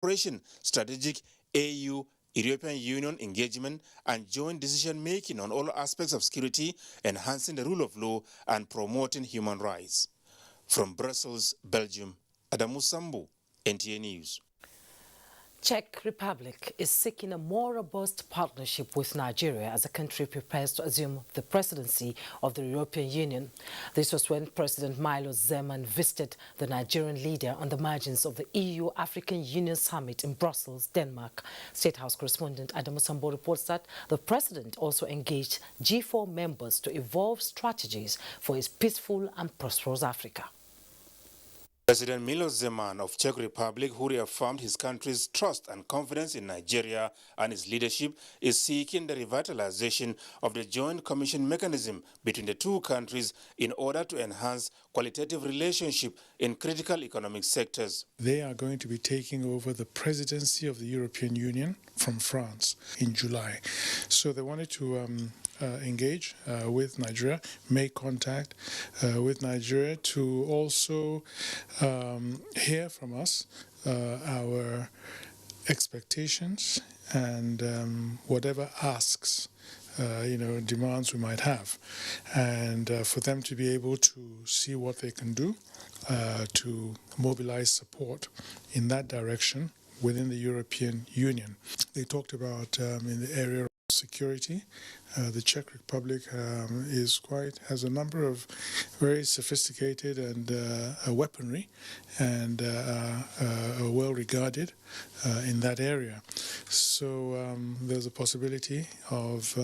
cooperation, strategic AU European Union engagement and joint decision-making on all aspects of security, enhancing the rule of law and promoting human rights. From Brussels, Belgium, Adamu Sambu, NTA News. Czech Republic is seeking a more robust partnership with Nigeria as the country prepares to assume the presidency of the European Union. This was when President Milo Zeman visited the Nigerian leader on the margins of the EU-African Union Summit in Brussels, Denmark. State House correspondent Adamu Sambo reports that the president also engaged G4 members to evolve strategies for a peaceful and prosperous Africa. President Miloš Zeman of Czech Republic, who reaffirmed his country's trust and confidence in Nigeria and its leadership, is seeking the revitalization of the joint commission mechanism between the two countries in order to enhance qualitative relationship in critical economic sectors. They are going to be taking over the presidency of the European Union from France in July. So they wanted to engage with Nigeria, make contact with Nigeria to also hear from us our expectations and whatever asks, demands we might have, and for them to be able to see what they can do to mobilize support in that direction within the European Union. They talked about in the area of security. The Czech Republic has a number of very sophisticated and weaponry and well regarded in that area. So there's a possibility of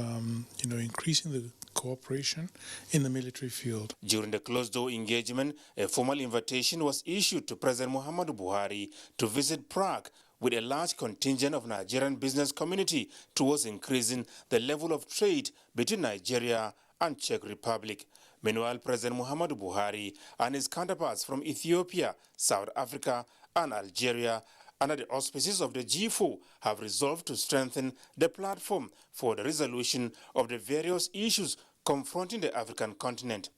increasing the cooperation in the military field. During the closed-door engagement, a formal invitation was issued to President Muhammadu Buhari to visit Prague with a large contingent of Nigerian business community towards increasing the level of trade between Nigeria and Czech Republic. Meanwhile, President Muhammadu Buhari and his counterparts from Ethiopia, South Africa and Algeria, under the auspices of the G4, have resolved to strengthen the platform for the resolution of the various issues confronting the African continent.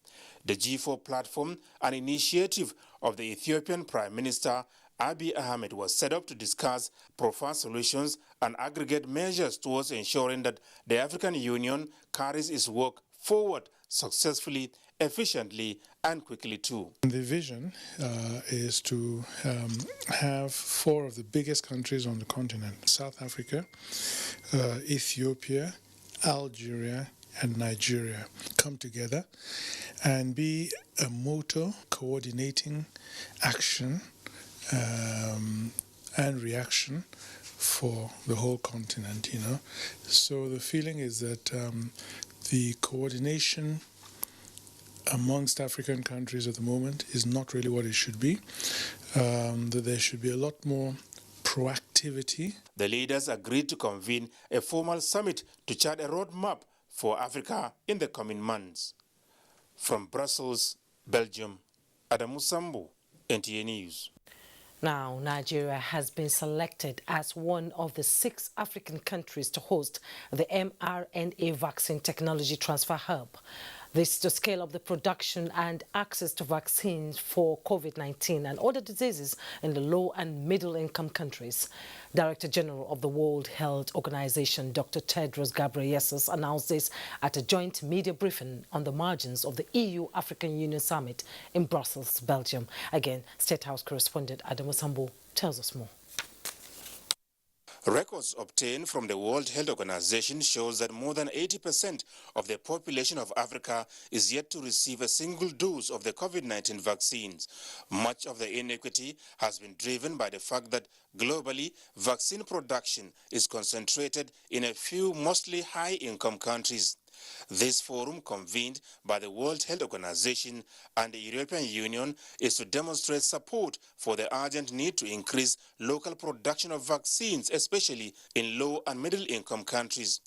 The G4 platform, an initiative of the Ethiopian Prime Minister Abiy Ahmed, was set up to discuss preferred solutions and aggregate measures towards ensuring that the African Union carries its work forward successfully, efficiently and quickly too. The vision is to have 4 of the biggest countries on the continent, South Africa, Ethiopia, Algeria and Nigeria, come together and be a motor coordinating action and reaction for the whole continent, So the feeling is that the coordination amongst African countries at the moment is not really what it should be, that there should be a lot more proactivity. The leaders agreed to convene a formal summit to chart a roadmap for Africa in the coming months. From Brussels, Belgium, Adamu Sambu, NTA News. Now, Nigeria has been selected as one of the 6 African countries to host the mRNA vaccine technology transfer hub. This to scale up the production and access to vaccines for COVID-19 and other diseases in the low and middle-income countries. Director General of the World Health Organization, Dr. Tedros Ghebreyesus, announced this at a joint media briefing on the margins of the EU-African Union Summit in Brussels, Belgium. Again, State House correspondent Adamu Sambo tells us more. Records obtained from the World Health Organization shows that more than 80% of the population of Africa is yet to receive a single dose of the COVID-19 vaccines. Much of the inequity has been driven by the fact that globally, vaccine production is concentrated in a few mostly high-income countries. This forum, convened by the World Health Organization and the European Union, is to demonstrate support for the urgent need to increase local production of vaccines, especially in low and middle-income countries.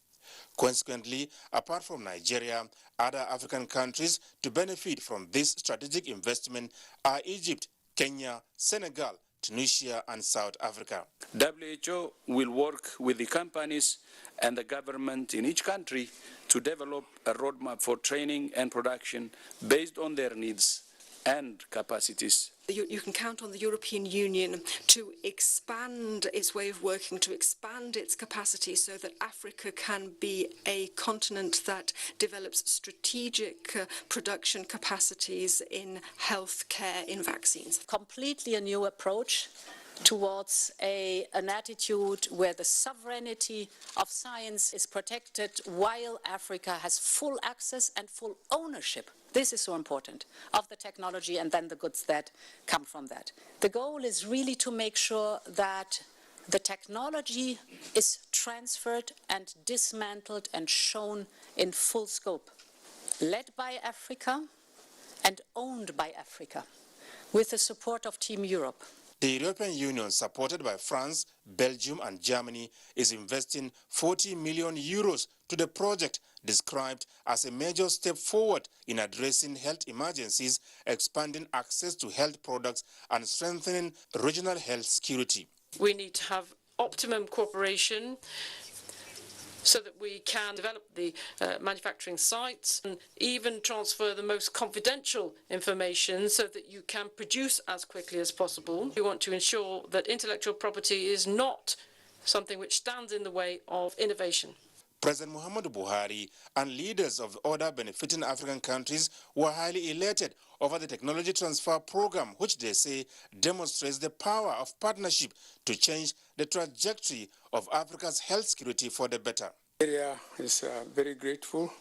Consequently, apart from Nigeria, other African countries to benefit from this strategic investment are Egypt, Kenya, Senegal, Tunisia and South Africa. WHO will work with the companies and the government in each country to develop a roadmap for training and production based on their needs and capacities. You can count on the European Union to expand its way of working, to expand its capacity so that Africa can be a continent that develops strategic production capacities in healthcare, in vaccines. Completely a new approach towards an attitude where the sovereignty of science is protected while Africa has full access and full ownership. This is so important, of the technology and then the goods that come from that. The goal is really to make sure that the technology is transferred and dismantled and shown in full scope, led by Africa and owned by Africa, with the support of Team Europe. The European Union, supported by France, Belgium and Germany, is investing 40 million euros to the project, described as a major step forward in addressing health emergencies, expanding access to health products and strengthening regional health security. We need to have optimum cooperation so that we can develop the manufacturing sites and even transfer the most confidential information so that you can produce as quickly as possible. We want to ensure that intellectual property is not something which stands in the way of innovation. President Muhammadu Buhari and leaders of other benefiting African countries were highly elated over the technology transfer program, which they say demonstrates the power of partnership to change the trajectory of Africa's health security for the better. Nigeria is very grateful.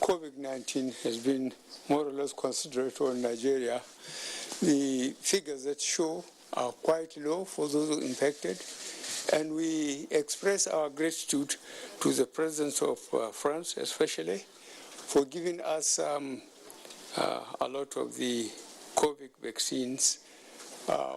COVID-19 has been more or less considerate on Nigeria. The figures that show are quite low for those who are infected. And we express our gratitude to the President of France, especially, for giving us a lot of the COVID vaccines,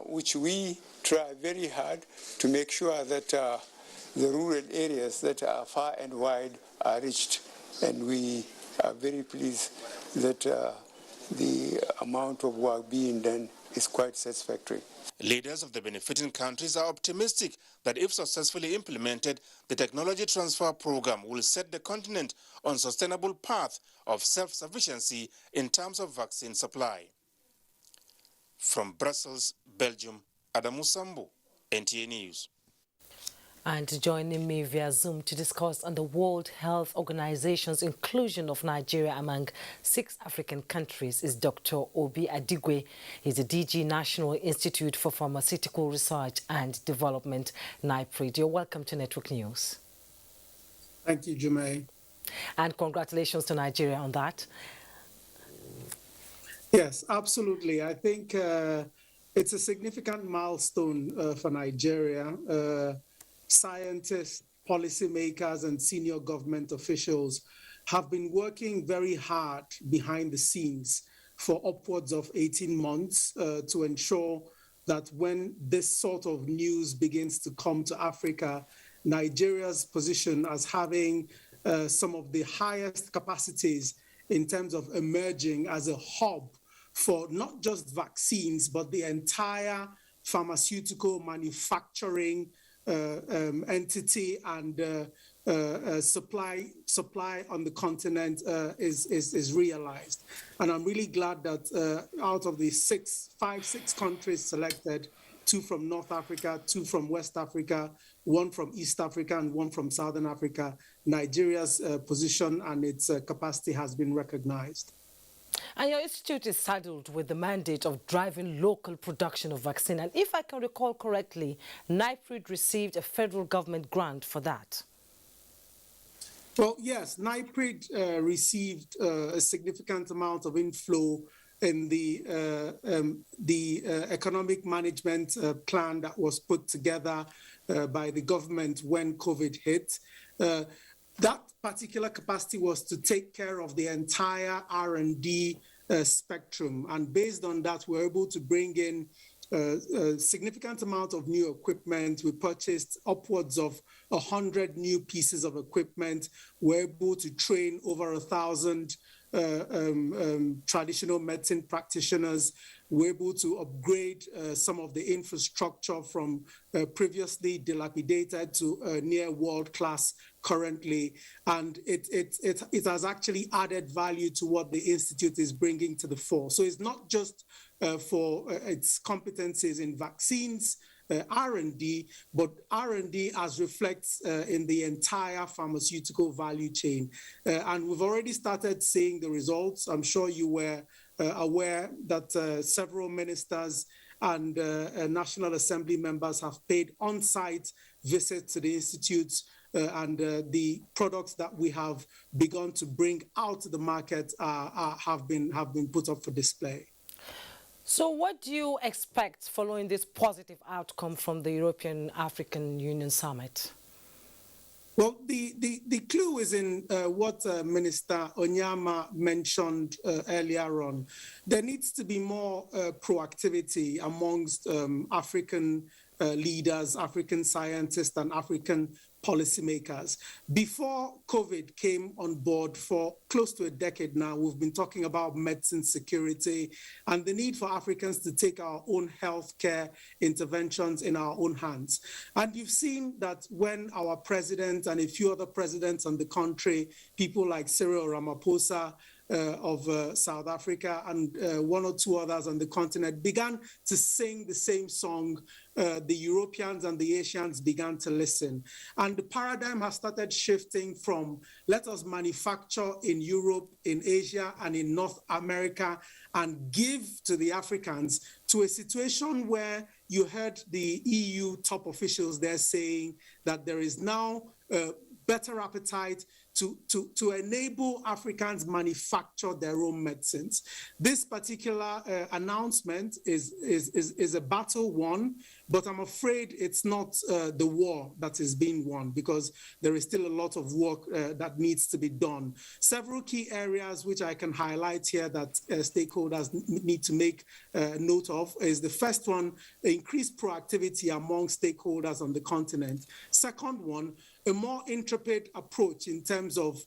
which we try very hard to make sure that the rural areas that are far and wide are reached. And we are very pleased that the amount of work being done is quite satisfactory. Leaders of the benefiting countries are optimistic that if successfully implemented, the technology transfer program will set the continent on a sustainable path of self-sufficiency in terms of vaccine supply. From Brussels, Belgium, Adamu Sambu, NTA News. And joining me via Zoom to discuss on the World Health Organization's inclusion of Nigeria among 6 African countries is Dr. Obi Adigwe. He's the DG National Institute for Pharmaceutical Research and Development, NIPRID. You're welcome to Network News. Thank you, Jumae. And congratulations to Nigeria on that. Yes, absolutely. I think it's a significant milestone for Nigeria. Scientists, policymakers, and senior government officials have been working very hard behind the scenes for upwards of 18 months to ensure that when this sort of news begins to come to Africa, Nigeria's position as having some of the highest capacities in terms of emerging as a hub for not just vaccines, but the entire pharmaceutical manufacturing entity and supply on the continent is realized. And I'm really glad that out of the 6 countries selected, 2 from North Africa, 2 from West Africa, 1 from East Africa, and 1 from Southern Africa, Nigeria's position and its capacity has been recognized. And your institute is saddled with the mandate of driving local production of vaccine. And if I can recall correctly, NIPRID received a federal government grant for that. Well, yes, NIPRID received a significant amount of inflow in the economic management plan that was put together by the government when COVID hit. That particular capacity was to take care of the entire R&D spectrum. And based on that, we're able to bring in a significant amount of new equipment. We purchased upwards of 100 new pieces of equipment. We're able to train over 1,000 traditional medicine practitioners. We're able to upgrade some of the infrastructure from previously dilapidated to near world-class currently. And it has actually added value to what the Institute is bringing to the fore. So it's not just for its competencies in vaccines, R&D, but R&D as reflects in the entire pharmaceutical value chain. And we've already started seeing the results. I'm sure you were aware that several ministers and National Assembly members have paid on-site visits to the institutes, and the products that we have begun to bring out to the market have been put up for display. So what do you expect following this positive outcome from the European African Union Summit? Well, the clue is in what Minister Onyama mentioned earlier on. There needs to be more proactivity amongst African leaders, African scientists, and African policymakers. Before COVID came on board, for close to a decade now, we've been talking about medicine security and the need for Africans to take our own healthcare interventions in our own hands. And you've seen that when our president and a few other presidents on the country, people like Cyril Ramaphosa, of South Africa and one or two others on the continent began to sing the same song, the Europeans and the Asians began to listen. And the paradigm has started shifting from let us manufacture in Europe, in Asia, and in North America and give to the Africans, to a situation where you heard the EU top officials there saying that there is now better appetite to enable Africans manufacture their own medicines. This particular announcement is a battle won, but I'm afraid it's not the war that is being won, because there is still a lot of work that needs to be done. Several key areas which I can highlight here that stakeholders need to make note of is the first one, increased proactivity among stakeholders on the continent. Second one, a more intrepid approach in terms of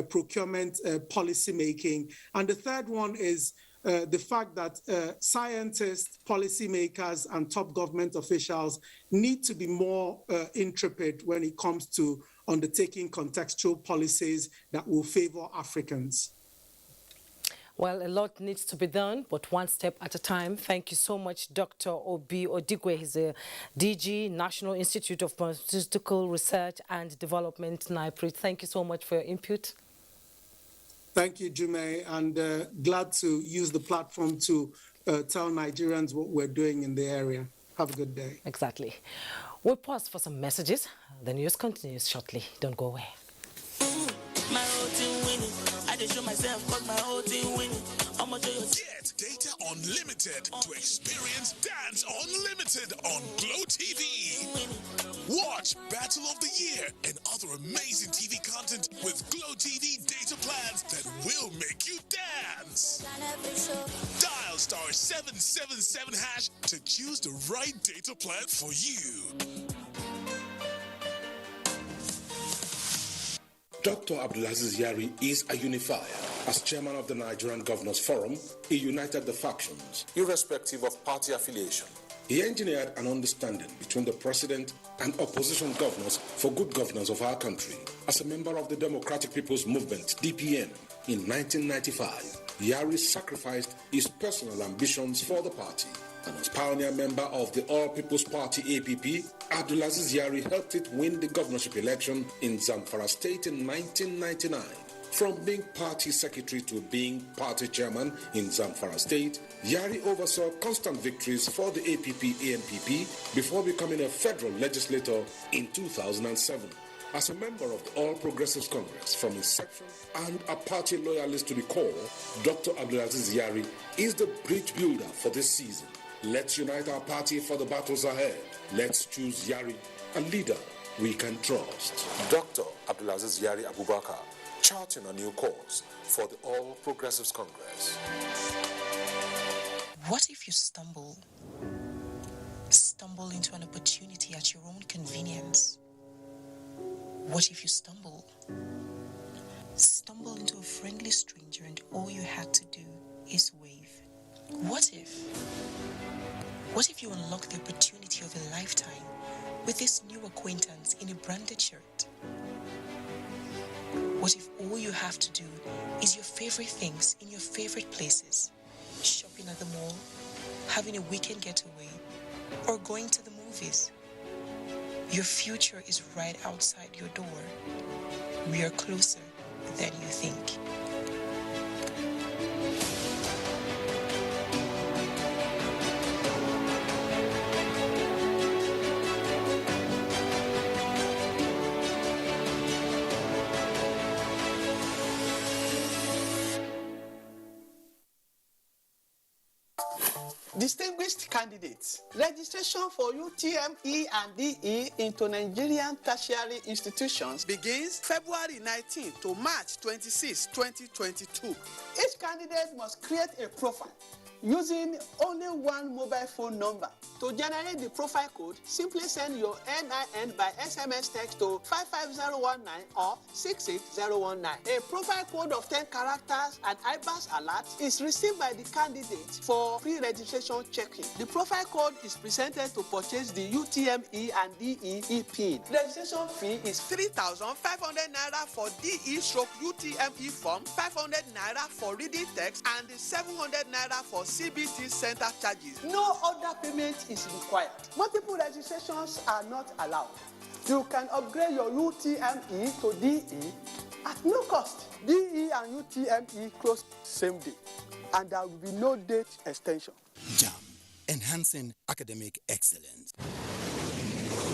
procurement policy making. And the third one is the fact that scientists, policymakers, and top government officials need to be more intrepid when it comes to undertaking contextual policies that will favor Africans. Well, a lot needs to be done, but one step at a time. Thank you so much, Dr. Obi Odigwe. He's a DG, National Institute of Pharmaceutical Research and Development, NIPRI. Thank you so much for your input. Thank you, Jume, and glad to use the platform to tell Nigerians what we're doing in the area. Have a good day. Exactly. We'll pause for some messages. The news continues shortly. Don't go away. My whole team winning. I just show myself, but my whole team winning. How much are you? Get data unlimited to experience Dance Unlimited on Glow TV. Watch Battle of the Year and other amazing TV content with Glow TV data plans that will make you dance. Dial *777# to choose the right data plan for you. Dr. Abdulaziz Yari is a unifier. As chairman of the Nigerian Governors Forum, he united the factions, irrespective of party affiliation. He engineered an understanding between the president and opposition governors for good governance of our country. As a member of the Democratic People's Movement, DPM, in 1995, Yari sacrificed his personal ambitions for the party. And as pioneer member of the All People's Party APP, Abdulaziz Yari helped it win the governorship election in Zamfara State in 1999. From being party secretary to being party chairman in Zamfara State, Yari oversaw constant victories for the APP-ANPP before becoming a federal legislator in 2007. As a member of the All Progressives Congress from inception and a party loyalist to the core, Dr. Abdulaziz Yari is the bridge builder for this season. Let's unite our party for the battles ahead. Let's choose Yari, a leader we can trust. Dr. Abdulaziz Yari Abubakar, charting a new course for the All Progressives Congress. What if you stumble into an opportunity at your own convenience? What if you stumble stumble into a friendly stranger and all you had to do is wave? What if you unlock the opportunity of a lifetime with this new acquaintance in a branded shirt? What if all you have to do is your favorite things in your favorite places? Shopping at the mall, having a weekend getaway, or going to the movies? Your future is right outside your door. We are closer than you think. Distinguished candidates, registration for UTME and DE into Nigerian tertiary institutions begins February 19 to March 26, 2022. Each candidate must create a profile using only one mobile phone number. To generate the profile code, simply send your NIN by SMS text to 55019 or 68019. A profile code of 10 characters and IBANS alert is received by the candidate for pre-registration checking. The profile code is presented to purchase the UTME and DE e-PIN. Registration fee is 3,500 naira for DE/UTME form, 500 naira for reading text, and 700 naira for CBT center charges. No other payment is required. Multiple registrations are not allowed. You can upgrade your UTME to DE at no cost. DE and UTME close same day, and there will be no date extension. JAM, enhancing academic excellence.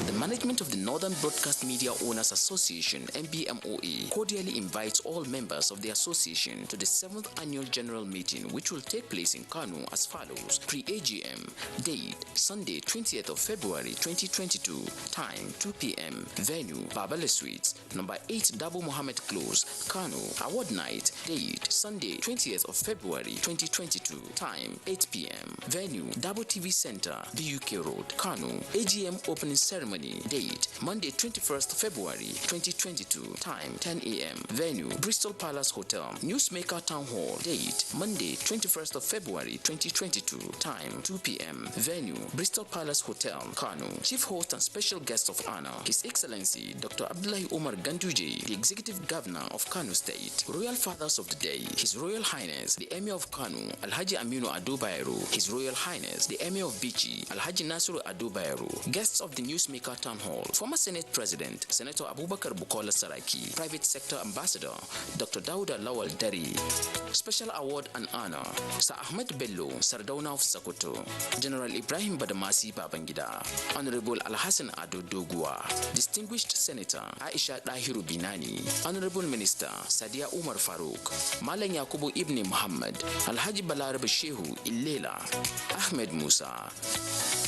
The management of the Northern Broadcast Media Owners Association, NBMOA, cordially invites all members of the association to the 7th Annual General Meeting, which will take place in Kano as follows. Pre-AGM, date, Sunday, 20th of February, 2022, time, 2 p.m, venue, Babale Suites, number 8 Dabo Mohammed Close, Kano. Award night, date, Sunday, 20th of February, 2022, time, 8 p.m, venue, Dabo TV Center, BUK Road, Kano. AGM opening ceremony, date, Monday 21st February 2022, time 10 a.m, venue, Bristol Palace Hotel, Newsmaker Town Hall, date, Monday 21st of February 2022, time 2 p.m, venue, Bristol Palace Hotel, Kano. Chief host and special guest of honor, His Excellency Dr. Abdullahi Omar Ganduje, the Executive Governor of Kano State. Royal Fathers of the Day, His Royal Highness the Emir of Kano, Alhaji Aminu Ado Bayero, His Royal Highness the Emir of Bichi, Alhaji Nasiru Ado Bayero. Guests of the Newsmaker Town Hall, former Senate President, Senator Abubakar Bukola Saraki, Private Sector Ambassador, Dr. Dauda Lawal Dari. Special Award and Honor, Sir Ahmed Bello, Sardauna of Sokoto, General Ibrahim Badamasi Babangida, Honorable Alhassan Ado Dogua, Distinguished Senator Aisha Dahiru Binani, Honorable Minister Sadia Umar Farouk, Malang Yakubu Ibn Muhammad, Alhaji Balarab Shehu Illela, Ahmed Musa.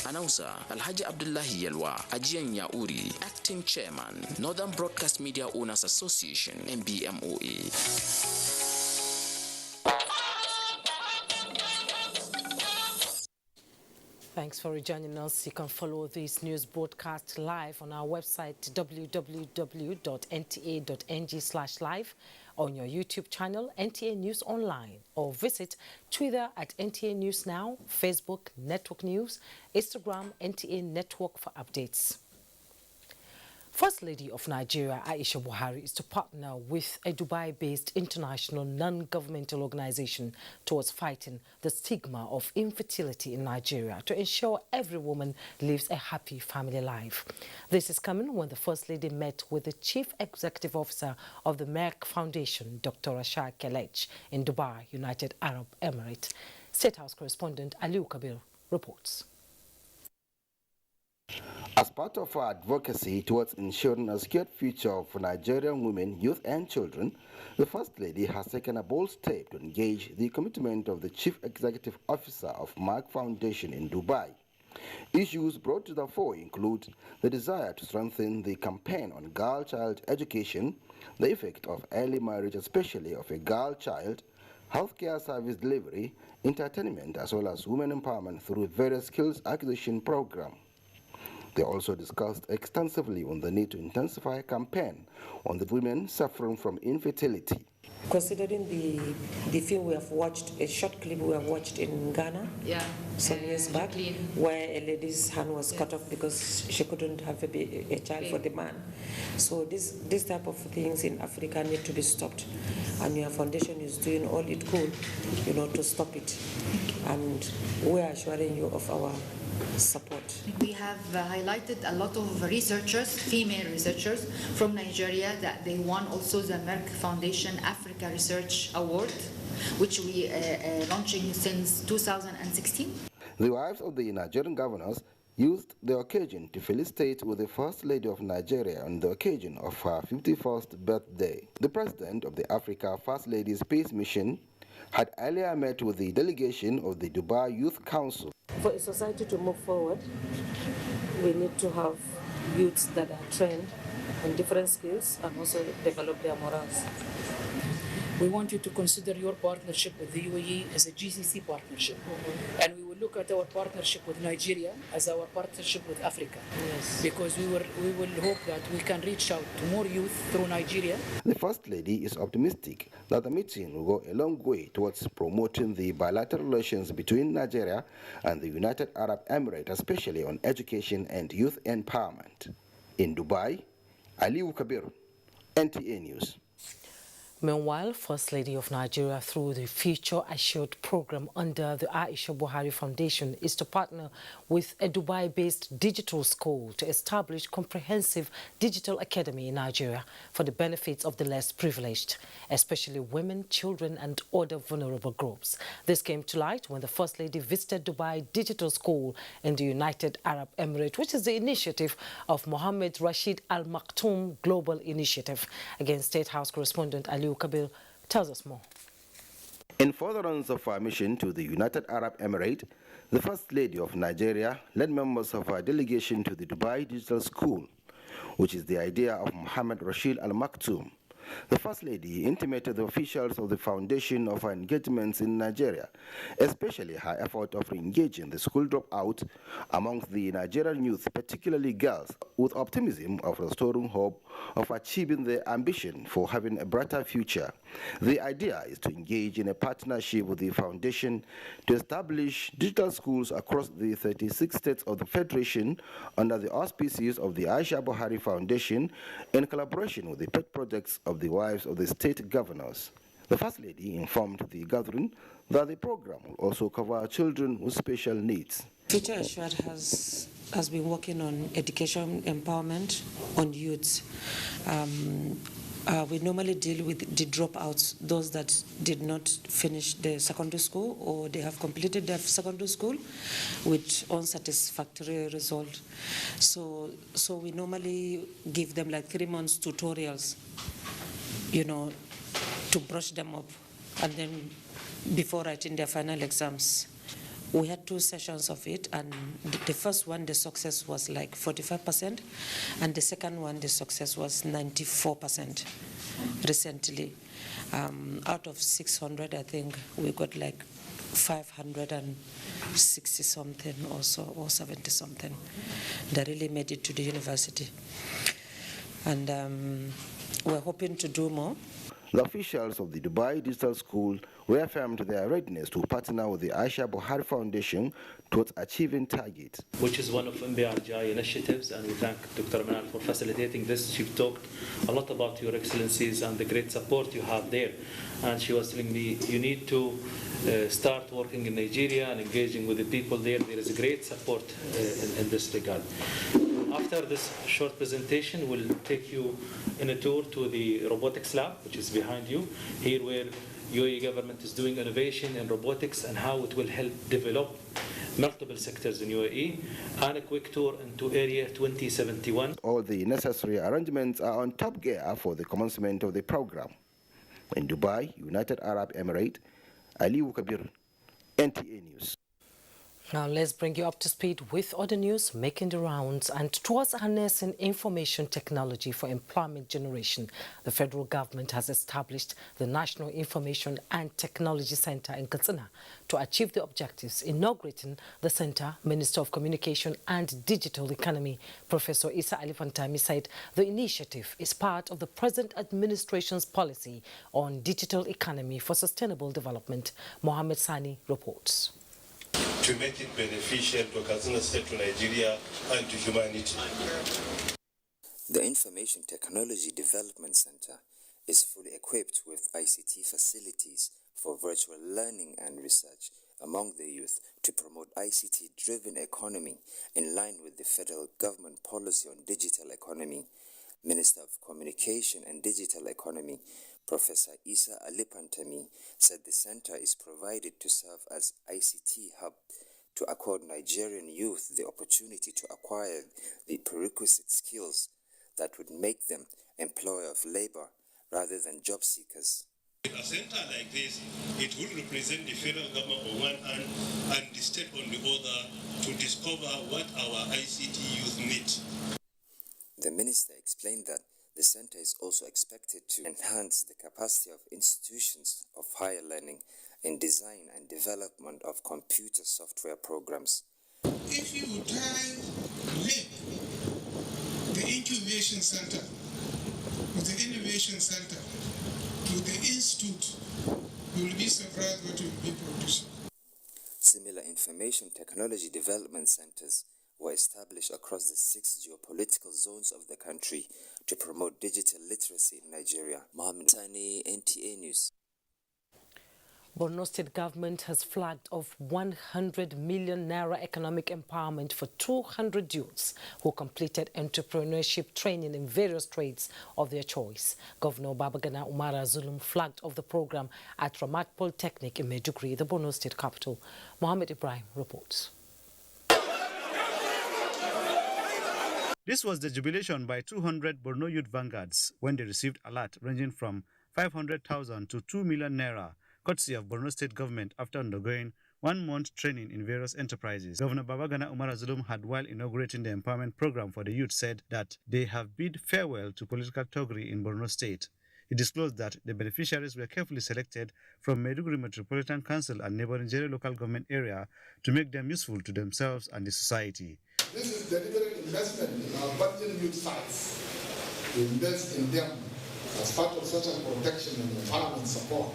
Announcer Alhaji Abdullahi Yelwa, Ajian Yauri, Acting Chairman, Northern Broadcast Media Owners Association, NBMOA. Thanks for joining us. You can follow this news broadcast live on our website www.nta.ng/live, on your YouTube channel NTA News Online, or visit Twitter at NTA News Now, Facebook Network News, Instagram NTA Network for updates. First Lady of Nigeria, Aisha Buhari, is to partner with a Dubai-based international non-governmental organization towards fighting the stigma of infertility in Nigeria to ensure every woman lives a happy family life. This is coming when the First Lady met with the Chief Executive Officer of the Merck Foundation, Dr. Rasha Kelech, in Dubai, United Arab Emirates. State House correspondent Aliu Kabir reports. As part of our advocacy towards ensuring a secured future for Nigerian women, youth and children, the First Lady has taken a bold step to engage the commitment of the Chief Executive Officer of Merck Foundation in Dubai. Issues brought to the fore include the desire to strengthen the campaign on girl-child education, the effect of early marriage, especially of a girl child, healthcare service delivery, entertainment, as well as women empowerment through various skills acquisition programs. They also discussed extensively on the need to intensify a campaign on the women suffering from infertility. Considering the film we have watched, a short clip we have watched in Ghana some years back, where a lady's hand was cut off because she couldn't have a child for the man. So this type of things in Africa need to be stopped, and your foundation is doing all it could, to stop it. And we are assuring you of our support. We have highlighted a lot of researchers, female researchers from Nigeria, that they won also the Merck Foundation Africa Research Award, which we are launching since 2016. The wives of the Nigerian governors used the occasion to felicitate with the First Lady of Nigeria on the occasion of her 51st birthday. The president of the Africa First Ladies Peace Mission had earlier met with the delegation of the Dubai Youth Council. For a society to move forward, we need to have youths that are trained in different skills and also develop their morals. We want you to consider your partnership with the UAE as a GCC partnership. And we will look at our partnership with Nigeria as our partnership with Africa. Yes. Because we will hope that we can reach out to more youth through Nigeria. The First Lady is optimistic that the meeting will go a long way towards promoting the bilateral relations between Nigeria and the United Arab Emirates, especially on education and youth empowerment. In Dubai, Aliu Kabir, NTA News. Meanwhile, First Lady of Nigeria, through the Future Assured program under the Aisha Buhari Foundation, is to partner with a Dubai-based digital school to establish comprehensive digital academy in Nigeria for the benefits of the less privileged, especially women, children and other vulnerable groups. This came to light when the First Lady visited Dubai Digital School in the United Arab Emirates, which is the initiative of Mohammed Rashid Al Maktoum Global Initiative. Again, State House correspondent Ali Kabir tells us more. In furtherance of our mission to the United Arab Emirates, the First Lady of Nigeria led members of our delegation to the Dubai Digital School, which is the idea of Mohammed Rashid Al Maktoum. The First Lady intimated the officials of the foundation of her engagements in Nigeria, especially her effort of re-engaging the school dropout amongst the Nigerian youth, particularly girls, with optimism of restoring hope of achieving their ambition for having a brighter future. The idea is to engage in a partnership with the foundation to establish digital schools across the 36 states of the Federation under the auspices of the Aisha Buhari Foundation in collaboration with the pet projects of the wives of the state governors. The First Lady informed the gathering that the program will also cover children with special needs. Future Assured has been working on education empowerment on youths. We normally deal with the dropouts, those that did not finish their secondary school or they have completed their secondary school with unsatisfactory result. So we normally give them like 3 months tutorials, to brush them up, and then before writing their final exams. We had 2 sessions of it, and the first one, the success was like 45%, and the second one, the success was 94% recently. Out of 600, I think we got like 560 something or so, or 70 something that really made it to the university. And we're hoping to do more. The officials of the Dubai Digital School reaffirmed their readiness to partner with the Aisha Buhari Foundation towards achieving targets. Which is one of MBRGI initiatives, and we thank Dr. Manal for facilitating this. She talked a lot about your excellencies and the great support you have there. And she was telling me, you need to start working in Nigeria and engaging with the people there. There is great support in this regard. After this short presentation, we'll take you in a tour to the robotics lab, which is behind you, here where UAE government is doing innovation in robotics and how it will help develop multiple sectors in UAE, and a quick tour into Area 2071. All the necessary arrangements are on top gear for the commencement of the program. In Dubai, United Arab Emirates, Ali Kabir, NTA News. Now let's bring you up to speed with other news making the rounds. And towards harnessing information technology for employment generation, the federal government has established the National Information and Technology Center in Katsina to achieve the objectives. Inaugurating the center, Minister of Communication and Digital Economy, Professor Isa Ali Fantami, said the initiative is part of the present administration's policy on digital economy for sustainable development. Mohammed Sani reports. To make it beneficial to Katsina State, to Nigeria, and to humanity. The Information Technology Development Center is fully equipped with ICT facilities for virtual learning and research among the youth to promote ICT-driven economy in line with the federal government policy on digital economy. Minister of Communication and Digital Economy, Professor Isa Ali Fantami, said the center is provided to serve as ICT hub to accord Nigerian youth the opportunity to acquire the prerequisite skills that would make them employer of labor rather than job seekers. A center like this, it will represent the federal government on one hand and the state on the other to discover what our ICT youth need. The minister explained that the center is also expected to enhance the capacity of institutions of higher learning in design and development of computer software programs. If you would link the incubation center with the innovation center with the institute, you will be surprised what you will be producing. Similar information technology development centers were established across the 6 geopolitical zones of the country to promote digital literacy in Nigeria. Mohammed Sani, NTA News. Borno State government has flagged off 100 million naira economic empowerment for 200 youths who completed entrepreneurship training in various trades of their choice. Governor Babagana Umara Zulum flagged off the program at Ramat Polytechnic in Maiduguri, the Borno State capital. Mohammed Ibrahim reports. This was the jubilation by 200 Borno youth vanguards when they received alert ranging from 500,000 to 2 million naira, courtesy of Borno State government after undergoing 1-month training in various enterprises. Governor Babagana Umar Zulum had, while inaugurating the empowerment program for the youth, said that they have bid farewell to political thuggery in Borno State. He disclosed that the beneficiaries were carefully selected from Maiduguri Metropolitan Council and neighboring Nigeria local government area to make them useful to themselves and the society. This is deliberate investment in our virgin youth sites. We invest in them as part of social protection and empowerment support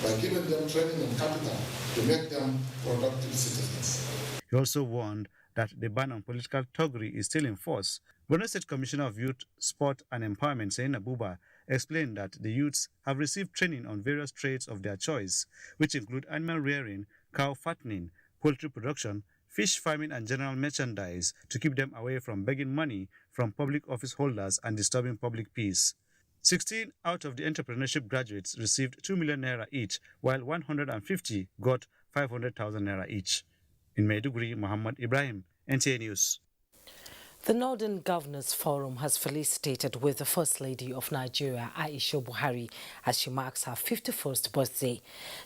by giving them training and capital to make them productive citizens. He also warned that the ban on political thuggery is still in force. Borno State Commissioner of Youth, Sport and Empowerment, Sain Abuja, explained that the youths have received training on various trades of their choice, which include animal rearing, cow fattening, poultry production, fish farming and general merchandise to keep them away from begging money from public office holders and disturbing public peace. 16 out of the entrepreneurship graduates received 2 million naira each, while 150 got 500,000 naira each. In Maiduguri, Muhammad Ibrahim, NTA News. The Northern Governors Forum has felicitated with the First Lady of Nigeria, Aisha Buhari, as she marks her 51st birthday.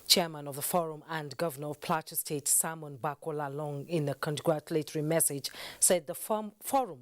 Chairman of the Forum and Governor of Plateau State, Simon Bakola Long, in a congratulatory message, said the Forum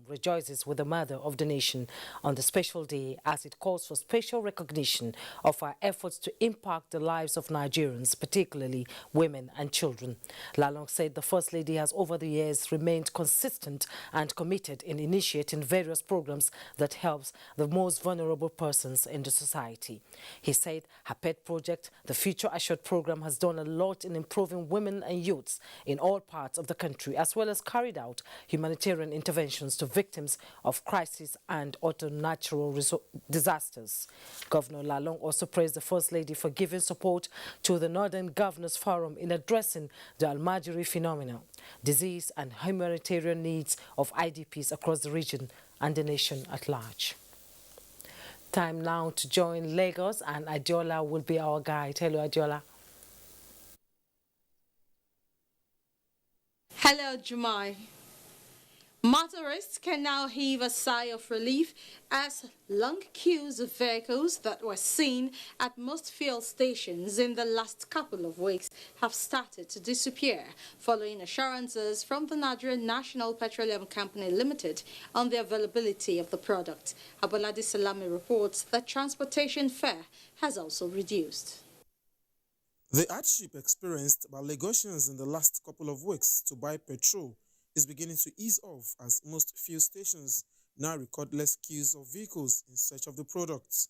rejoices with the Mother of the Nation on the special day as it calls for special recognition of our efforts to impact the lives of Nigerians, particularly women and children. Lalong said the First Lady has over the years remained consistent and committed in initiating various programs that helps the most vulnerable persons in the society. He said her pet project, the Future Assured program, has done a lot in improving women and youths in all parts of the country, as well as carried out humanitarian interventions to victims of crisis and other natural disasters. Governor Lalong also praised the First Lady for giving support to the Northern Governors Forum in addressing the Almajiri phenomenon, disease and humanitarian needs of IDPs across the region and the nation at large. Time now to join Lagos, and Adiola will be our guide. Hello, Adiola. Hello, Jumai. Motorists can now heave a sigh of relief as long queues of vehicles that were seen at most fuel stations in the last couple of weeks have started to disappear, following assurances from the Nigerian National Petroleum Company Limited on the availability of the product. Abolade Salami reports that transportation fare has also reduced. The hardship experienced by Lagosians in the last couple of weeks to buy petrol is beginning to ease off as most fuel stations now record less queues of vehicles in search of the products.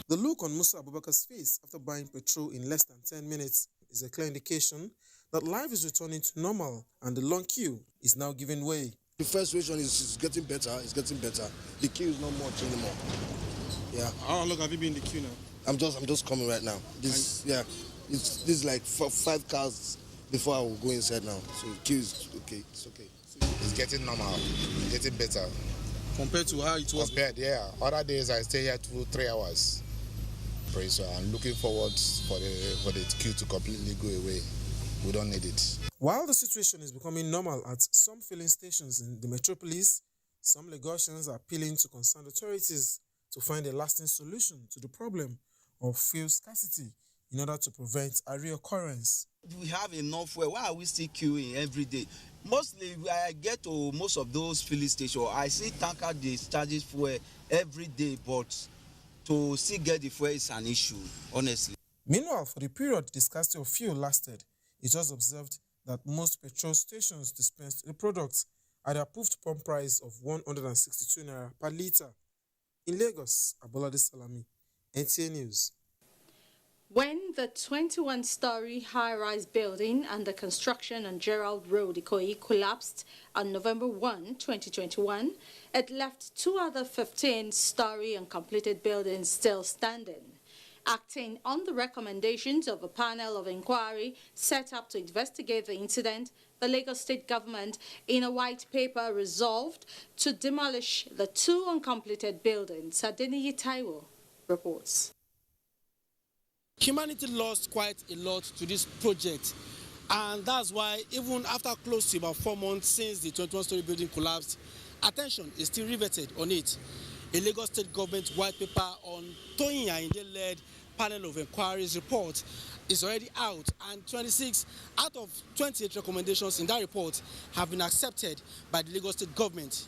The look on Musa Abubakar's face after buying petrol in less than 10 minutes is a clear indication that life is returning to normal and the long queue is now giving way. The first situation is getting better, The queue is not much anymore. Yeah. How long have you been in the queue now? I'm just coming right now. This is like 5 cars before I will go inside now. So the queue is okay. It's okay. It's getting normal. It's getting better. Compared to how it was? Yeah. Other days I stay here 2-3 hours. So I'm looking forward for the queue to completely go away. We don't need it. While the situation is becoming normal at some filling stations in the metropolis, some Lagosians are appealing to concerned authorities to find a lasting solution to the problem of fuel scarcity in order to prevent a reoccurrence. We have enough fuel. Why are we still queuing every day? Mostly, I get to most of those filling stations. I see tanker discharges fuel every day, but to still get the fuel is an issue, honestly. Meanwhile, for the period the scarcity of fuel lasted, it was observed that most petrol stations dispensed the products at a approved pump price of 162 naira per litre. In Lagos, Abolade Salami, NTA News. When the 21-story high-rise building under construction on Gerald Road, Ikoyi, collapsed on November 1, 2021, it left 2 other 15-story uncompleted buildings still standing. Acting on the recommendations of a panel of inquiry set up to investigate the incident, the Lagos State government, in a white paper, resolved to demolish the 2 uncompleted buildings. Adeniyi Taiwo reports. Humanity lost quite a lot to this project, and that's why even after close to about 4 months since the 21-story building collapsed, attention is still riveted on it. A Lagos State government white paper on Toyin Ayinde-led panel of inquiries report is already out, and 26 out of 28 recommendations in that report have been accepted by the Lagos State government.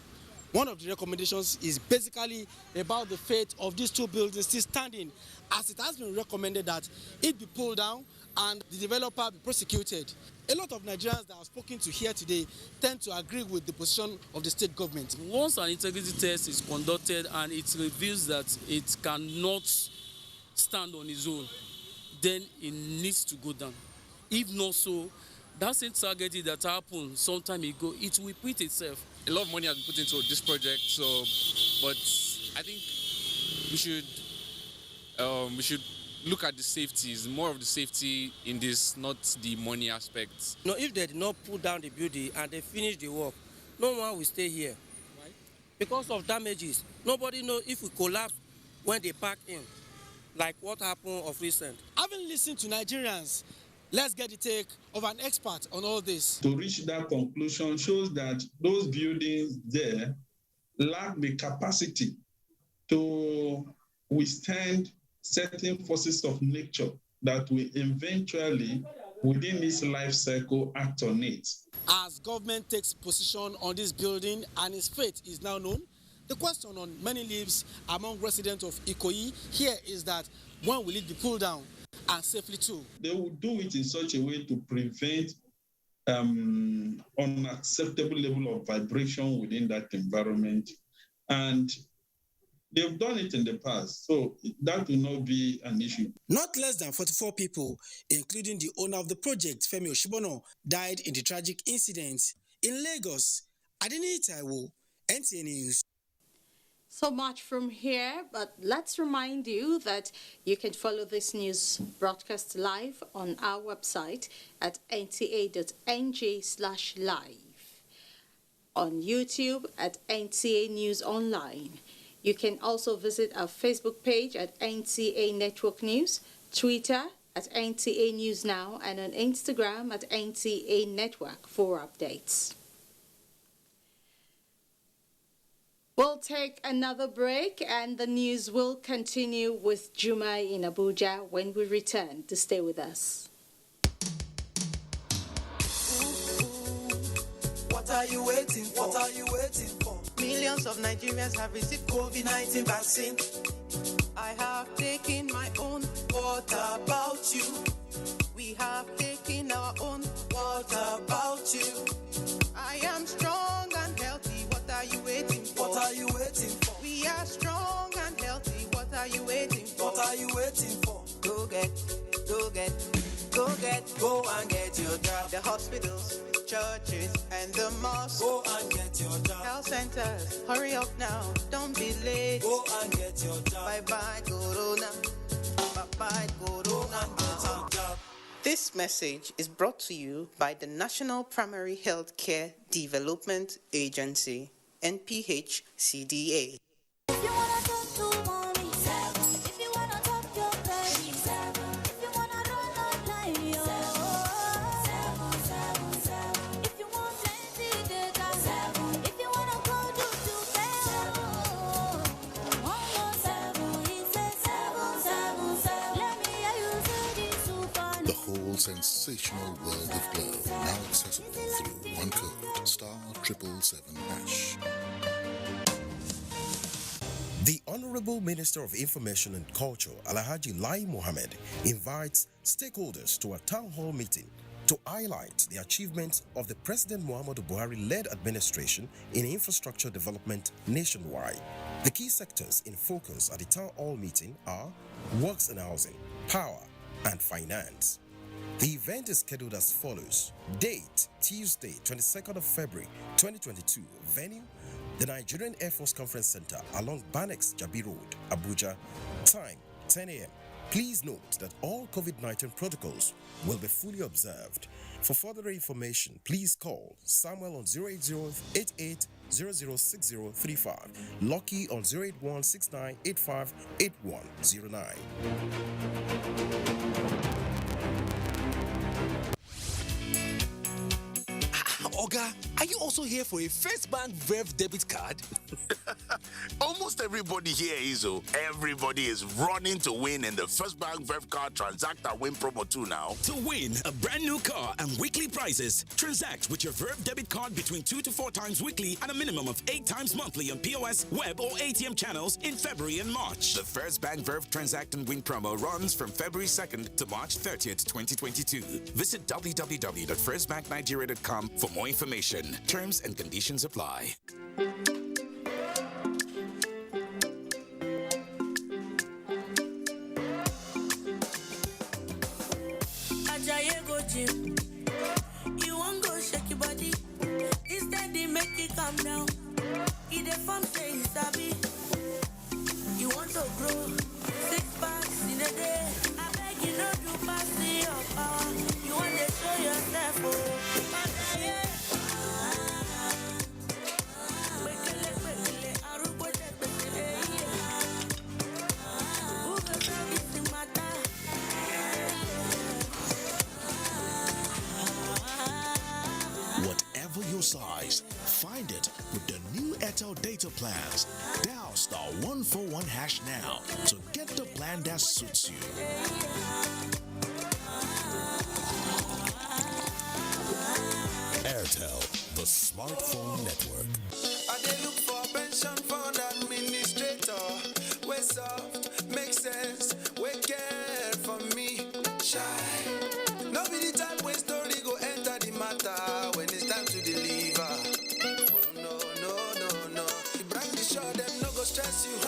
One of the recommendations is basically about the fate of these 2 buildings still standing, as it has been recommended that it be pulled down and the developer be prosecuted. A lot of Nigerians that I've spoken to here today tend to agree with the position of the state government. Once an integrity test is conducted and it reveals that it cannot stand on its own, then it needs to go down. If not so, that same tragedy that happened some time ago, it will repeat itself. A lot of money has been put into this project, but I think we should look at the safeties, more of the safety in this, not the money aspect. No, if they did not pull down the building and they finish the work, no one will stay here. Right? Because of damages. Nobody knows if we collapse when they park in, like what happened of recent. Having listened to Nigerians, let's get the take of an expert on all this. To reach that conclusion shows that those buildings there lack the capacity to withstand certain forces of nature that will eventually, within its life cycle, act on it. As government takes position on this building and its fate is now known, the question on many lips among residents of Ikoyi here is that when will it be pulled down, and safely too? They will do it in such a way to prevent unacceptable level of vibration within that environment. And they've done it in the past, so that will not be an issue. Not less than 44 people, including the owner of the project, Femi Oshibono, died in the tragic incident. In Lagos, Adeniyi Taiwo, NTA News. So much from here, but let's remind you that you can follow this news broadcast live on our website at nta.ng/live, on YouTube at NTA News Online. You can also visit our Facebook page at NTA Network News, Twitter at NTA News Now, and on Instagram at NTA Network for updates. We'll take another break and the news will continue with Juma in Abuja when we return. To stay with us. What are you waiting for? What are you waiting for? Millions of Nigerians have received COVID-19 vaccine. I have taken my own. What about you? We have taken our own. What about you? I am strong and healthy. What are you waiting for? What are you waiting for? We are strong and healthy. What are you waiting for? What are you waiting for? Go get, go get, go get, go and get your job. The hospitals, churches, and the mosques. Go and get your job. Health centers, hurry up now. Don't be late. Go and get your job. Bye-bye, Corona. Bye-bye, Corona. Go and get your job. This message is brought to you by the National Primary Health Care Development Agency, NPHCDA. Sensational world of Glow, now accessible through one code, *777#. The Honorable Minister of Information and Culture, Alhaji Lai Mohammed, invites stakeholders to a town hall meeting to highlight the achievements of the President Muhammadu Buhari-led administration in infrastructure development nationwide. The key sectors in focus at the town hall meeting are works and housing, power, and finance. The event is scheduled as follows. Date, Tuesday, 22nd of February, 2022. Venue, the Nigerian Air Force Conference Center along Banex Jabi Road, Abuja. Time, 10 a.m. Please note that all COVID-19 protocols will be fully observed. For further information, please call Samuel on 08088006035, Lucky on 08169858109. Oga, are you also here for a First Bank Verve debit card? Almost everybody here is. Everybody is running to win in the First Bank Verve Card Transact and Win Promo 2 now. To win a brand new car and weekly prizes, transact with your Verve debit card between 2 to 4 times weekly and a minimum of 8 times monthly on POS, web, or ATM channels in February and March. The First Bank Verve Transact and Win Promo runs from February 2nd to March 30th, 2022. Visit www.firstbanknigeria.com for more information. Terms and conditions apply. You won't go shake your body. Instead, they make it calm down. Eat the farm, say it's happy. You want to grow 6 packs in a day. I beg you, not do pass your power. You want to show yourself, oh. Whatever your size, find it with the new Airtel data plans. Dial *141# now to get the plan that suits you. Airtel, the smartphone network. I dey look for pension fund administrator. Way soft, make sense, we care for me. Shy. No be the time when story go enter the matter when it's time to deliver. Oh no. The brand is sure them no go stress you.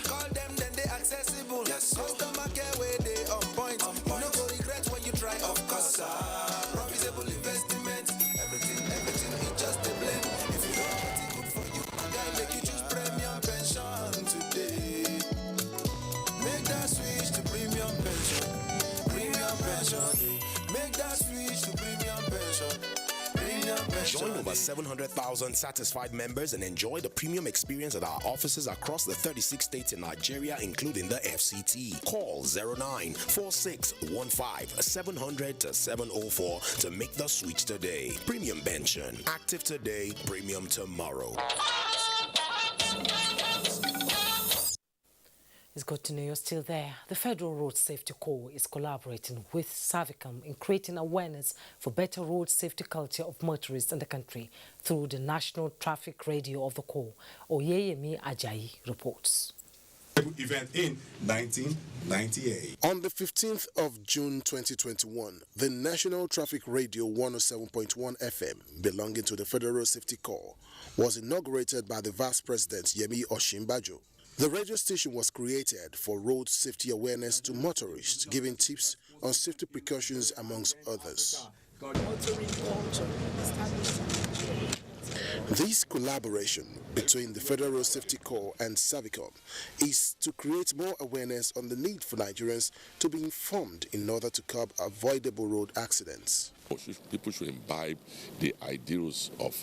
Call them then they accessible. Yes, customer care where they on point. You no go regret when you try, of course. Profitable investment. Everything is just a blend. If you know what's good for you, my guy, make you choose premium pension today. Make that switch to premium pension. Premium pension. Make that switch to premium pension. Premium pension. Join over 700,000 satisfied members and enjoy the premium experience at our offices across the 36 states in Nigeria, including the FCT. Call 094615-700-704 to make the switch today. Premium pension. Active today, premium tomorrow. It's good to know you're still there. The Federal Road Safety Corps is collaborating with Savicom in creating awareness for better road safety culture of motorists in the country through the National Traffic Radio of the Corps. Oyeyemi Ajayi reports. Event in 1998. On the 15th of June 2021, the National Traffic Radio 107.1 FM, belonging to the Federal Safety Corps, was inaugurated by the Vice President Yemi Osinbajo. The radio station was created for road safety awareness to motorists, giving tips on safety precautions amongst others. This collaboration between the Federal Safety Corps and Savicom is to create more awareness on the need for Nigerians to be informed in order to curb avoidable road accidents. People should imbibe the ideals of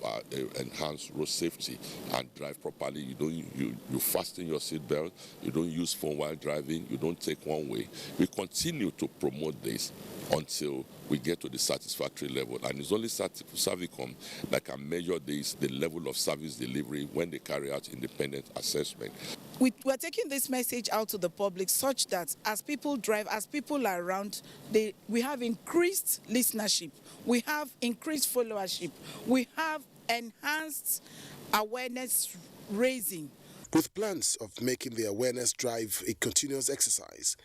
enhanced road safety and drive properly. You fasten your seatbelt, you don't use phone while driving, you don't take one way. We continue to promote this until we get to the satisfactory level. And it's only Savicom that can measure this, the level of service delivery when they carry out independent assessment. We're taking this message out to the public such that as people drive, as people are around, we have increased listenership, we have increased followership, we have enhanced awareness raising. With plans of making the awareness drive a continuous exercise,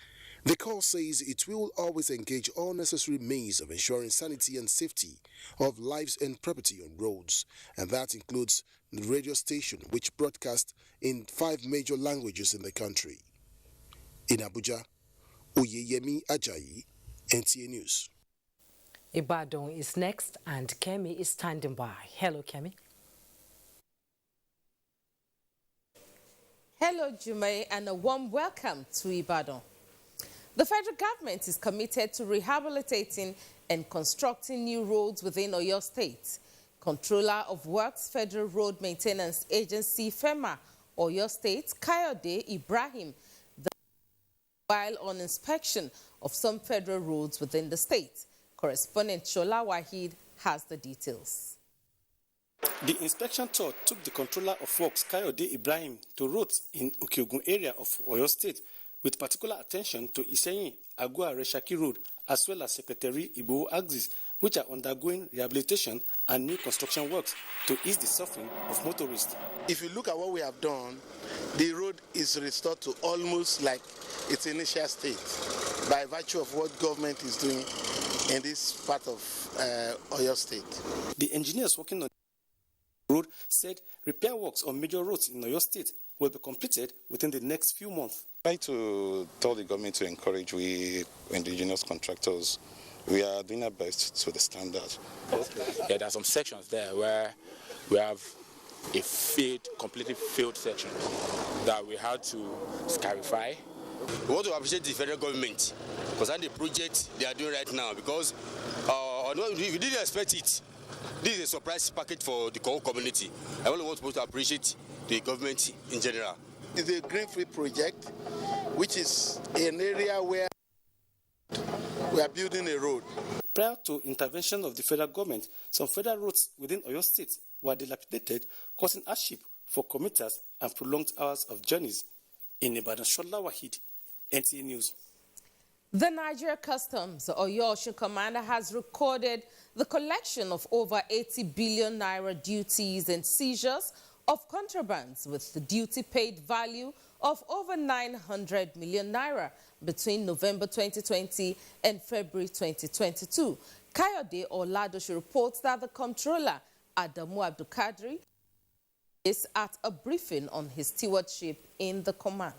the Corps says it will always engage all necessary means of ensuring sanity and safety of lives and property on roads, and that includes the radio station, which broadcasts in 5 major languages in the country. In Abuja, Oyeyemi Ajayi, NTA News. Ibadan is next, and Kemi is standing by. Hello, Kemi. Hello, Jume, and a warm welcome to Ibadan. The federal government is committed to rehabilitating and constructing new roads within Oyo State. Controller of Works Federal Road Maintenance Agency, FEMA, Oyo State, Kayode Ibrahim, while on inspection of some federal roads within the state. Correspondent Shola Wahid has the details. The inspection tour took the Controller of Works, Kayode Ibrahim, to roads in Okiogun area of Oyo State, with particular attention to Iseyin, Agua Reshaki Road, as well as Secretary Igboho axis, which are undergoing rehabilitation and new construction works to ease the suffering of motorists. If you look at what we have done, the road is restored to almost like its initial state by virtue of what government is doing in this part of Oyo State. The engineers working on the road said repair works on major roads in Oyo State will be completed within the next few months. I like to tell the government to encourage we indigenous contractors. We are doing our best to the standard. Yeah, there are some sections there where we have a completely failed section that we had to scarify. We want to appreciate the federal government concerning the project they are doing right now because we didn't expect it. This is a surprise package for the whole community. I only want to appreciate the government in general. It's a greenfield project, which is an area where we are building a road. Prior to intervention of the federal government, some federal roads within Oyo State were dilapidated, causing hardship for commuters and prolonged hours of journeys. In Ibadan, Shola Wahid, NTA News. The Nigeria Customs Oyo Osun Commander has recorded the collection of over 80 billion naira duties and seizures of contrabands with the duty paid value of over 900 million naira between November 2020 and February 2022. Kayode Oladoshi reports that the controller, Adamu Abdulkadri, is at a briefing on his stewardship in the command.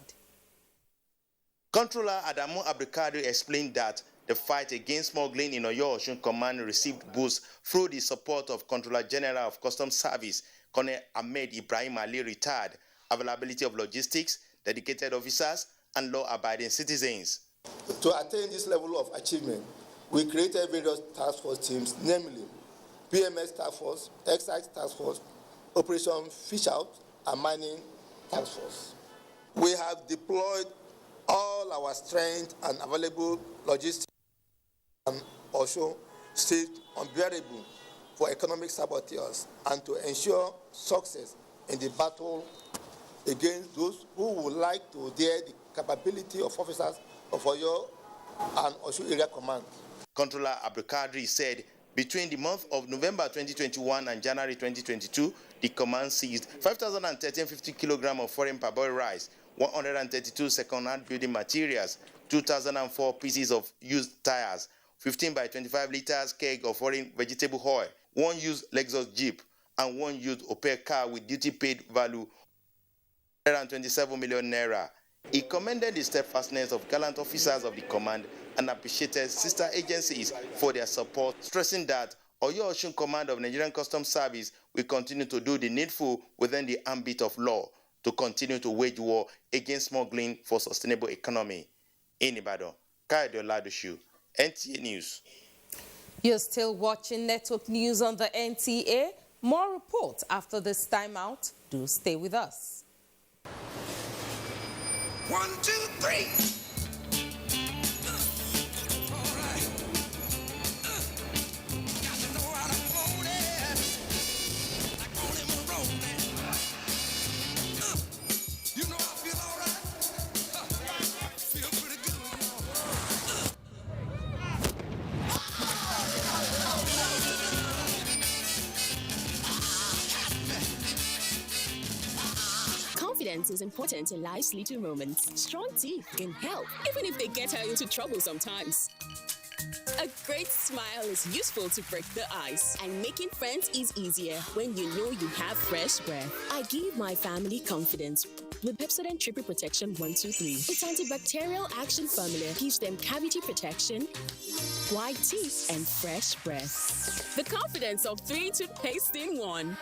Controller Adamu Abdulkadri explained that the fight against smuggling in Oyo Osun Command received boost through the support of Controller General of Customs Service, Colonel Ahmed Ibrahim Ali retired, availability of logistics, dedicated officers, and law-abiding citizens. To attain this level of achievement, we created various task force teams, namely PMS Task Force, Excise Task Force, Operation Fish Out, and Mining Task Force. We have deployed all our strength and available logistics and also stayed unbearable for economic saboteurs and to ensure success in the battle against those who would like to dare the capability of officers of Oyo and Osun Area Command. Controller Abdulkadri said between the month of November 2021 and January 2022, the command seized 5,013.50 kilograms of foreign parboiled rice, 132 second-hand building materials, 2,004 pieces of used tires, 15 by 25 liters keg of foreign vegetable oil, 1 used Lexus Jeep, and 1 used Opel car with duty paid value 127 million naira. He commended the steadfastness of gallant officers of the command and appreciated sister agencies for their support, stressing that Oyo Osun Command of Nigerian Customs Service will continue to do the needful within the ambit of law to continue to wage war against smuggling for sustainable economy. In Ibadan, Kayode Oladoshu, NTA News. You're still watching Network News on the NTA. More reports after this timeout. Do stay with us. 1, 2, 3. Confidence is important in life's little moments. Strong teeth can help, even if they get her into trouble sometimes. A great smile is useful to break the ice, and making friends is easier when you know you have fresh breath. I give my family confidence with Pepsodent Triple Protection 123. Its antibacterial action formula gives them cavity protection, white teeth, and fresh breath. The confidence of 3 toothpaste in 1.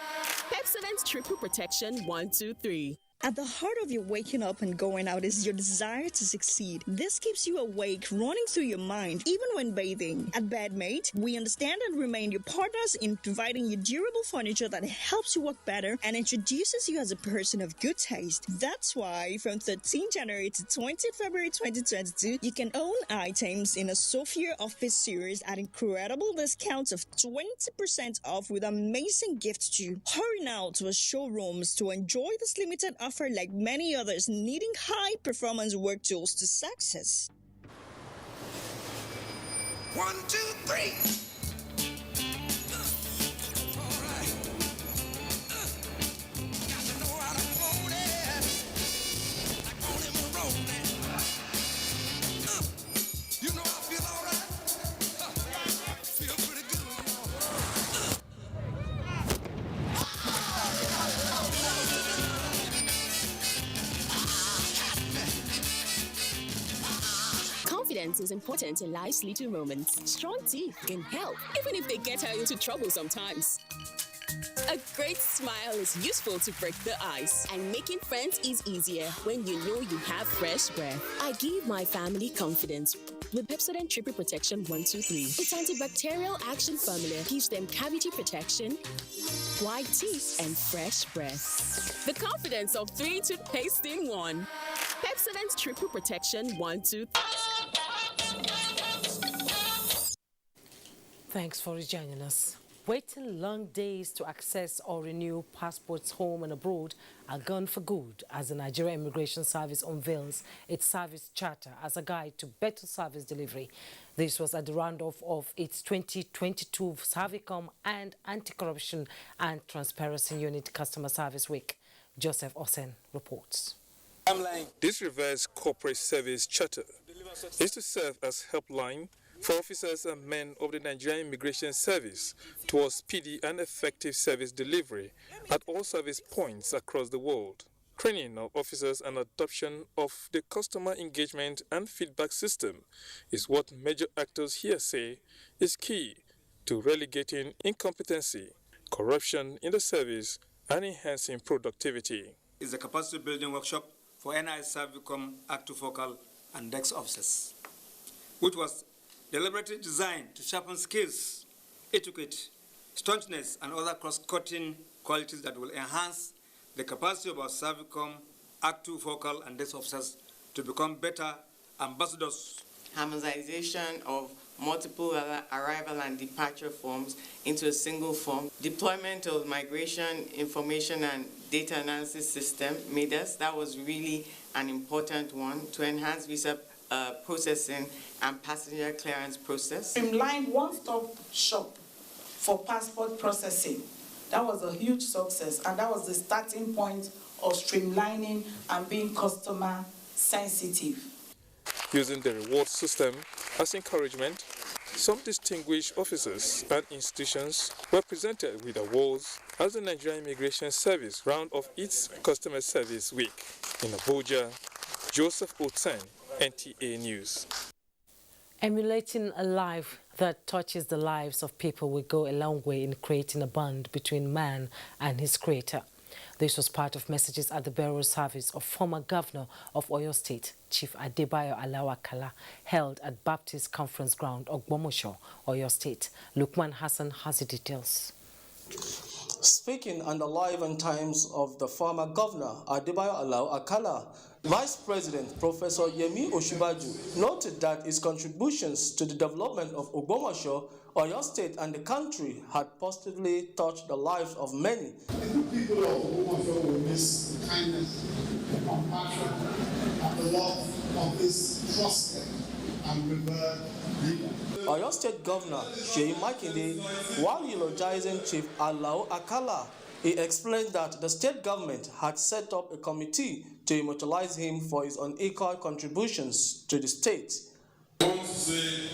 Pepsodent Triple Protection 123. At the heart of your waking up and going out is your desire to succeed. This keeps you awake, running through your mind, even when bathing. At Bedmate, we understand and remain your partners in providing you durable furniture that helps you work better and introduces you as a person of good taste. That's why from 13 January to 20 February 2022, you can own items in a Sophia Office series at incredible discounts of 20% off with amazing gifts too. Hurry now to our showrooms to enjoy this limited offer like many others needing high-performance work tools to success. 1, 2, 3. Confidence is important in life's little moments. Strong teeth can help, even if they get her into trouble sometimes. A great smile is useful to break the ice, and making friends is easier when you know you have fresh breath. I give my family confidence with Pepsodent Triple Protection 123. Its antibacterial action formula gives them cavity protection, white teeth, and fresh breath. The confidence of 3 toothpaste in 1. Pepsodent Triple Protection 123. Thanks for joining us. Waiting long days to access or renew passports home and abroad are gone for good as the Nigerian Immigration Service unveils its service charter as a guide to better service delivery. This was at the roundoff of its 2022 Servicom and Anti-Corruption and Transparency Unit Customer Service Week. Joseph Osen reports. This reverse corporate service charter is to serve as helpline for officers and men of the Nigerian Immigration Service towards speedy and effective service delivery at all service points across the world. Training of officers and adoption of the customer engagement and feedback system is what major actors here say is key to relegating incompetency, corruption in the service, and enhancing productivity. It's a capacity building workshop for NI Servicom Active Focal and DEX officers, which was deliberately designed to sharpen skills, etiquette, staunchness, and other cross-cutting qualities that will enhance the capacity of our Servicom, Active Focal, and DEX officers to become better ambassadors. Harmonization of multiple arrival and departure forms into a single form, deployment of migration information and data analysis system, MIDAS, that was really an important one to enhance visa processing and passenger clearance process. Streamlined one-stop shop for passport processing. That was a huge success, and that was the starting point of streamlining and being customer sensitive. Using the reward system as encouragement, some distinguished officers and institutions were presented with awards as the Nigerian Immigration Service round off its Customer Service Week. In Abuja, Joseph Oten, NTA News. Emulating a life that touches the lives of people will go a long way in creating a bond between man and his creator. This was part of messages at the burial service of former governor of Oyo State, Chief Adebayo Alao-Akala, held at Baptist Conference Ground, Ogbomosho, Oyo State. Lukman Hassan has the details. Speaking on the life and times of the former governor, Adebayo Alao-Akala, Vice President Professor Yemi Oshibaju noted that his contributions to the development of Ogbomosho, Oyo State and the country had positively touched the lives of many. The people of Ogbomosho will miss the kindness, the compassion, and the love of this trusted and revered leader. Oyo State Governor Seyi Makinde, while eulogizing Chief Alao-Akala, he explained that the state government had set up a committee to immortalize him for his unequal contributions to the state. I want to say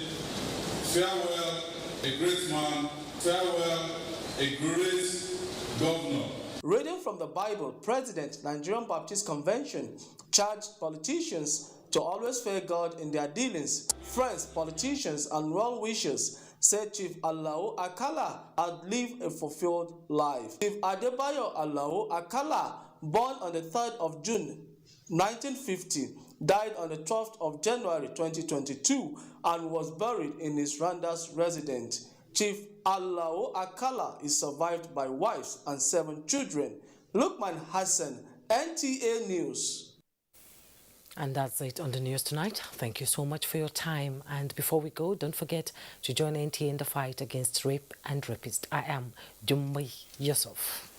farewell, a great man, farewell, a great governor. Reading from the Bible, President, Nigerian Baptist Convention, charged politicians to always fear God in their dealings. Friends, politicians, and well-wishers said Chief Alao-Akala had lived a fulfilled life. Chief Adebayo Alao-Akala, born on the 3rd of June 1950, died on the 12th of January 2022 and was buried in his Randas residence. Chief Alao-Akala is survived by wives and 7 children. Lukman Hassan, NTA News. And that's it on the news tonight. Thank you so much for your time. And before we go, don't forget to join NTA in the fight against rape and rapists. I am Jummai Yusuf.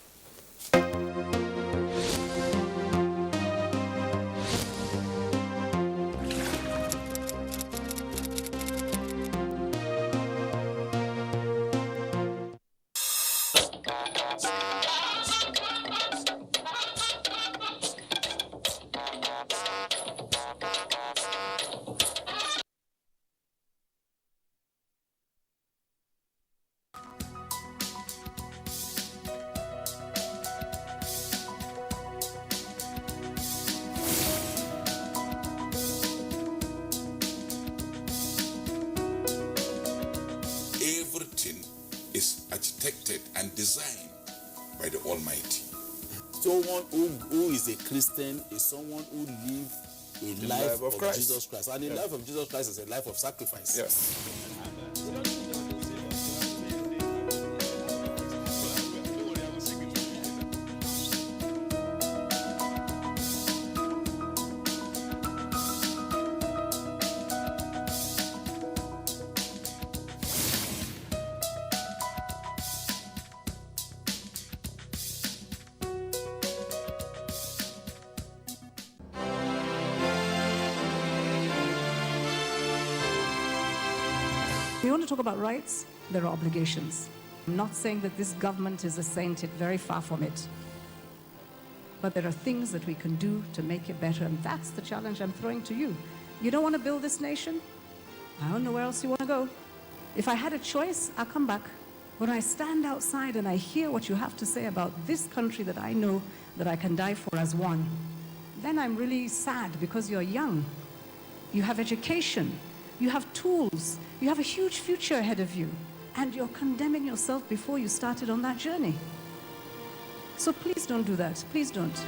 Is architected and designed by the Almighty. Someone who is a Christian is someone who lives a life of Jesus Christ. And the life of Jesus Christ is a life of sacrifice. Yes. We want to talk about rights, there are obligations. I'm not saying that this government is a saint, it's very far from it. But there are things that we can do to make it better, and that's the challenge I'm throwing to you. You don't want to build this nation? I don't know where else you want to go. If I had a choice, I'll come back. When I stand outside and I hear what you have to say about this country that I know that I can die for as one, then I'm really sad because you're young. You have education. You have tools. You have a huge future ahead of you. And you're condemning yourself before you started on that journey. So please don't do that. Please don't.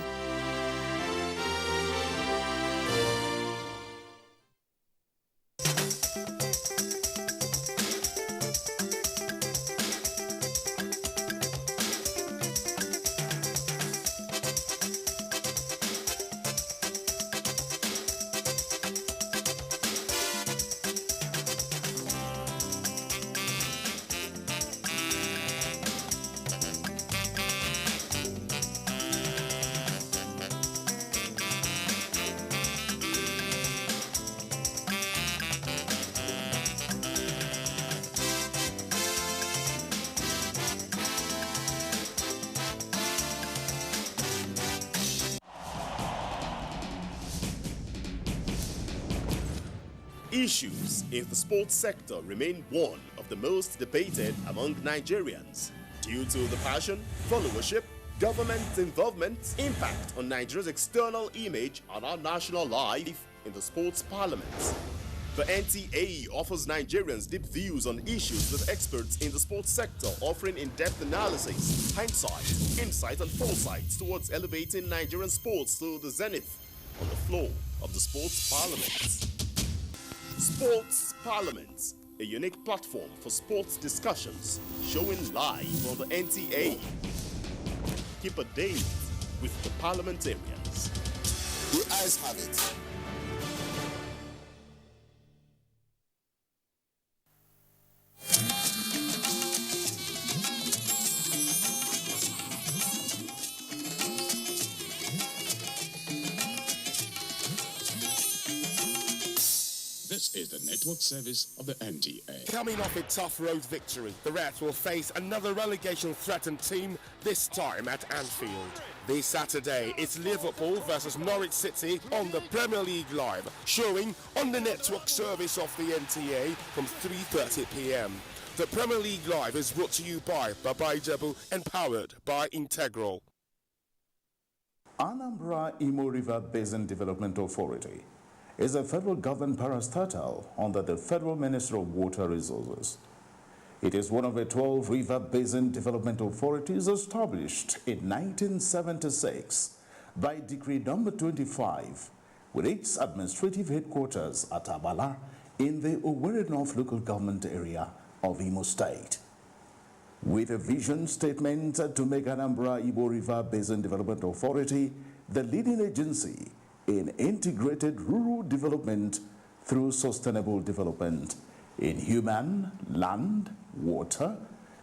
issues in the sports sector remain one of the most debated among Nigerians due to the passion, followership, government involvement, impact on Nigeria's external image and our national life in the sports parliament. The NTA offers Nigerians deep views on issues with experts in the sports sector, offering in-depth analysis, hindsight, insight and foresight towards elevating Nigerian sports to the zenith on the floor of the sports parliament. Sports Parliament, a unique platform for sports discussions, showing live on the NTA. Keep a date with the parliamentarians. Your eyes have it. This is the network service of the NTA. Coming off a tough road victory, the Reds will face another relegation-threatened team, this time at Anfield. This Saturday, it's Liverpool versus Norwich City on the Premier League Live, showing on the network service of the NTA from 3:30 p.m. The Premier League Live is brought to you by Baba Ijebu and powered by Integral. Anambra Imo River Basin Development Authority is a federal government parastatal under the Federal Ministry of Water Resources. It is one of the 12 river basin development authorities established in 1976 by Decree number 25, with its administrative headquarters at Abala in the Owerri North local government area of Imo State. With a vision statement to make Anambra Imo River Basin Development Authority the leading agency in integrated rural development through sustainable development in human, land, water,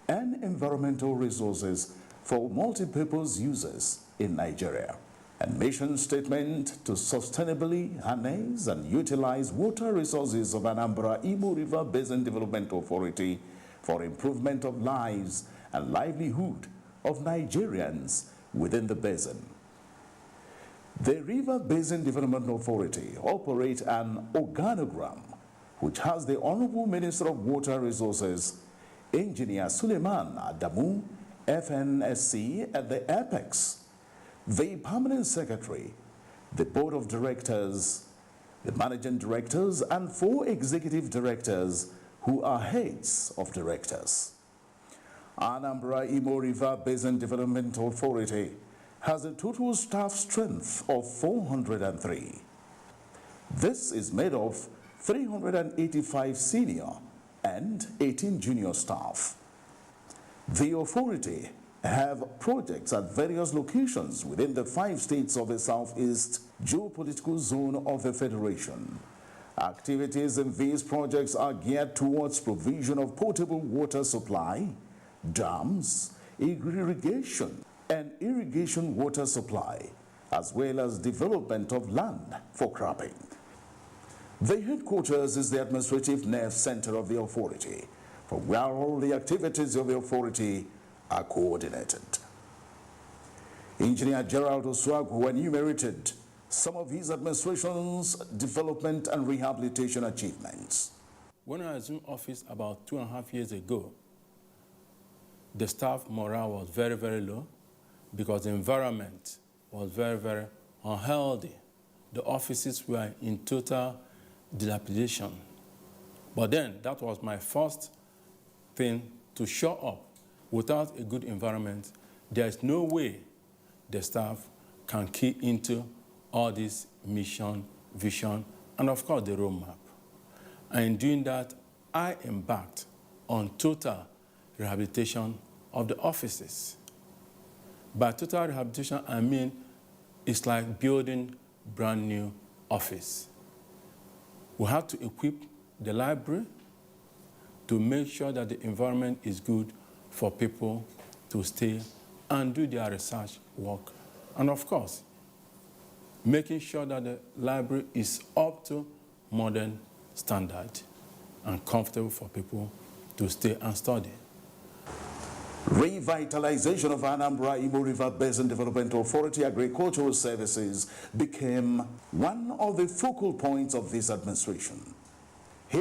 and environmental resources for multi-purpose uses in Nigeria. And mission statement to sustainably harness and utilize water resources of Anambra Imo River Basin Development Authority for improvement of lives and livelihood of Nigerians within the basin. The River Basin Development Authority operates an organogram which has the Honorable Minister of Water Resources, Engineer Suleiman Adamu, FNSC, at the apex, the Permanent Secretary, the Board of Directors, the Managing Directors, and 4 Executive Directors who are heads of directors. Anambra Imo River Basin Development Authority has a total staff strength of 403. This is made of 385 senior and 18 junior staff. The authority have projects at various locations within the 5 states of the Southeast geopolitical zone of the Federation. Activities in these projects are geared towards provision of potable water supply, dams, irrigation, and irrigation water supply, as well as development of land for cropping. The headquarters is the administrative nerve center of the authority, from where all the activities of the authority are coordinated. Engineer Gerald Osuagu enumerated some of his administration's development and rehabilitation achievements. When I assumed office about 2.5 years ago, the staff morale was very, very low because the environment was very, very unhealthy. The offices were in total dilapidation. But then that was my first thing to show up. Without a good environment, there is no way the staff can key into all this mission, vision, and of course the roadmap. And in doing that, I embarked on total rehabilitation of the offices. By total rehabilitation, I mean it's like building brand new office. We have to equip the library to make sure that the environment is good for people to stay and do their research work. And of course, making sure that the library is up to modern standard and comfortable for people to stay and study. Revitalization of Anambra Imo River Basin Development Authority Agricultural Services became one of the focal points of this administration.